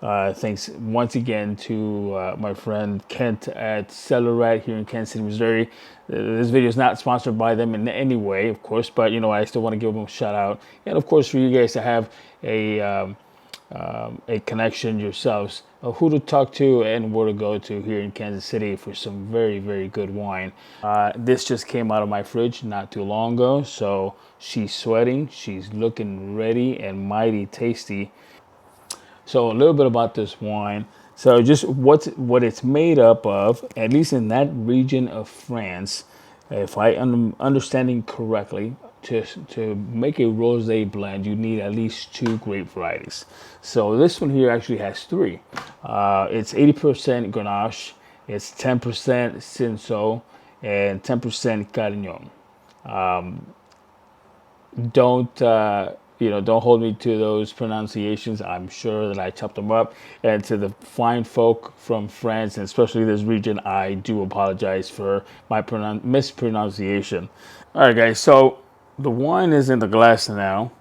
Thanks once again to my friend Kent at Cellar Rat here in Kansas City, Missouri. This video is not sponsored by them in any way, of course, but I still want to give them a shout out, and of course for you guys to have a connection yourselves of who to talk to and where to go to here in Kansas City for some very, very good wine. This just came out of my fridge not too long ago, so she's sweating, she's looking ready and mighty tasty. So a little bit about this wine. So just what it's made up of, at least in that region of France, if I am understanding correctly, to make a rosé blend, you need at least 2 grape varieties. So this one here actually has 3. It's 80% Grenache, it's 10% Cinsault, and 10% Carignan. Don't hold me to those pronunciations. I'm sure that I chopped them up. And to the fine folk from France, and especially this region, I do apologize for my mispronunciation. All right, guys. So the wine is in the glass now.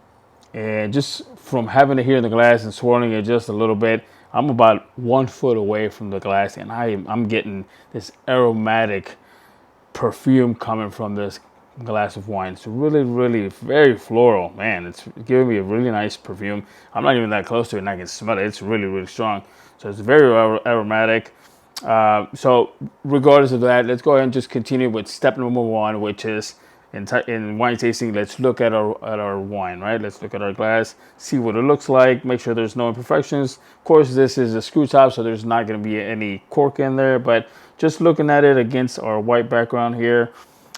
And just from having it here in the glass and swirling it just a little bit, I'm about 1 foot away from the glass. And I'm getting this aromatic perfume coming from this glass of wine. It's really, really very floral. Man, it's giving me a really nice perfume. I'm not even that close to it and I can smell it. It's really, really strong. So it's very aromatic. So regardless of that, let's go ahead and just continue with step number 1, which is in wine tasting. Let's look at our wine, right? Let's look at our glass, see what it looks like, make sure there's no imperfections. Of course, this is a screw top, so there's not going to be any cork in there, but just looking at it against our white background here,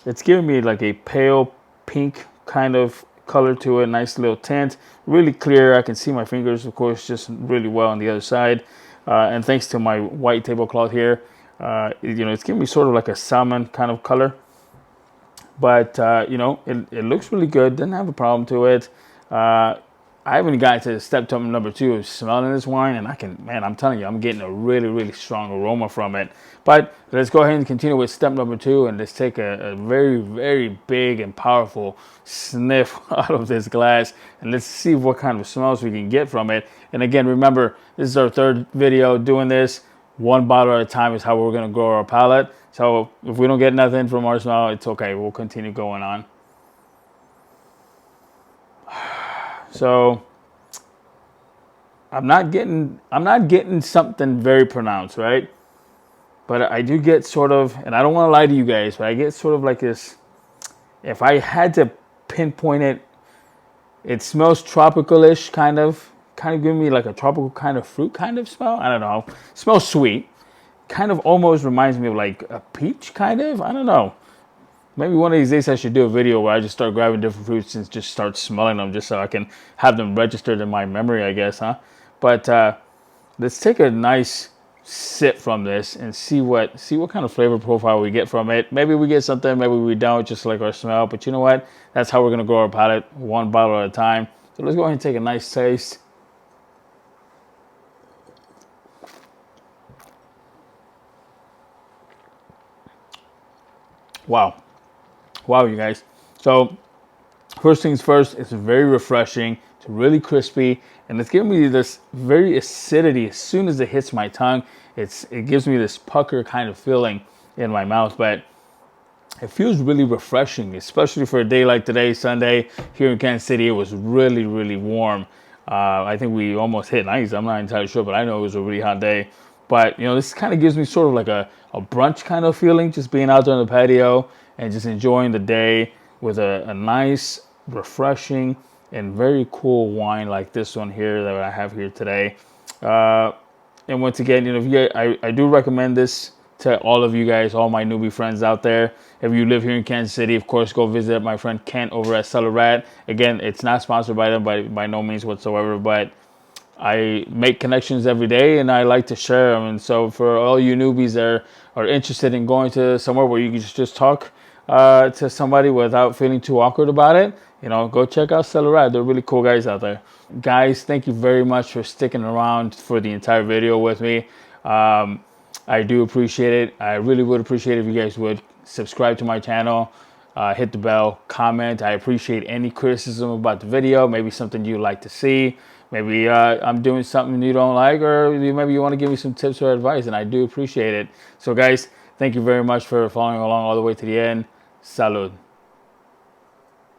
it's giving me like a pale pink kind of color to it, nice little tint, really clear. I can see my fingers, of course, just really well on the other side. And thanks to my white tablecloth here, it's giving me sort of like a salmon kind of color. But, it looks really good. Didn't have a problem to it. I haven't gotten to step number 2 of smelling this wine, and I'm telling you, I'm getting a really, really strong aroma from it. But let's go ahead and continue with step number 2, and let's take a very, very big and powerful sniff out of this glass, and let's see what kind of smells we can get from it. And again, remember, this is our 3rd video doing this. 1 bottle at a time is how we're going to grow our palate. So if we don't get nothing from our smell, it's okay. We'll continue going on. So I'm not getting something very pronounced, right? But I do get sort of, and I don't want to lie to you guys, but I get sort of like this. If I had to pinpoint it, it smells tropical-ish, kind of giving me like a tropical kind of fruit kind of smell. I don't know. It smells sweet. Kind of almost reminds me of like a peach, kind of. I don't know. Maybe one of these days I should do a video where I just start grabbing different fruits and just start smelling them just so I can have them registered in my memory, I guess, huh? But let's take a nice sip from this and see what kind of flavor profile we get from it. Maybe we get something, maybe we don't, just like our smell. But you know what? That's how we're going to grow our palate, 1 bottle at a time. So let's go ahead and take a nice taste. Wow. Wow, you guys. So first things first, it's very refreshing. It's really crispy, and it's giving me this very acidity as soon as it hits my tongue. It gives me this pucker kind of feeling in my mouth, but it feels really refreshing, especially for a day like today, Sunday, here in Kansas City. It was really, really warm. I think we almost hit 90s. I'm not entirely sure, but I know it was a really hot day. But, this kind of gives me sort of like a brunch kind of feeling, just being out there on the patio and just enjoying the day with a nice, refreshing, and very cool wine like this one here that I have here today. And once again, I do recommend this to all of you guys, all my newbie friends out there. If you live here in Kansas City, of course, go visit my friend Kent over at Cellar Rat. Again, it's not sponsored by them by no means whatsoever, but I make connections every day and I like to share them. And so for all you newbies that are interested in going to somewhere where you can just talk to somebody without feeling too awkward about it, go check out Cellar Rat. They're really cool guys out there. Guys, thank you very much for sticking around for the entire video with me. I do appreciate it. I really would appreciate it if you guys would subscribe to my channel, hit the bell, comment. I appreciate any criticism about the video, maybe something you'd like to see. maybe I'm doing something you don't like, or maybe you want to give me some tips or advice, and I do appreciate it. So guys, thank you very much for following along all the way to the end. Salud.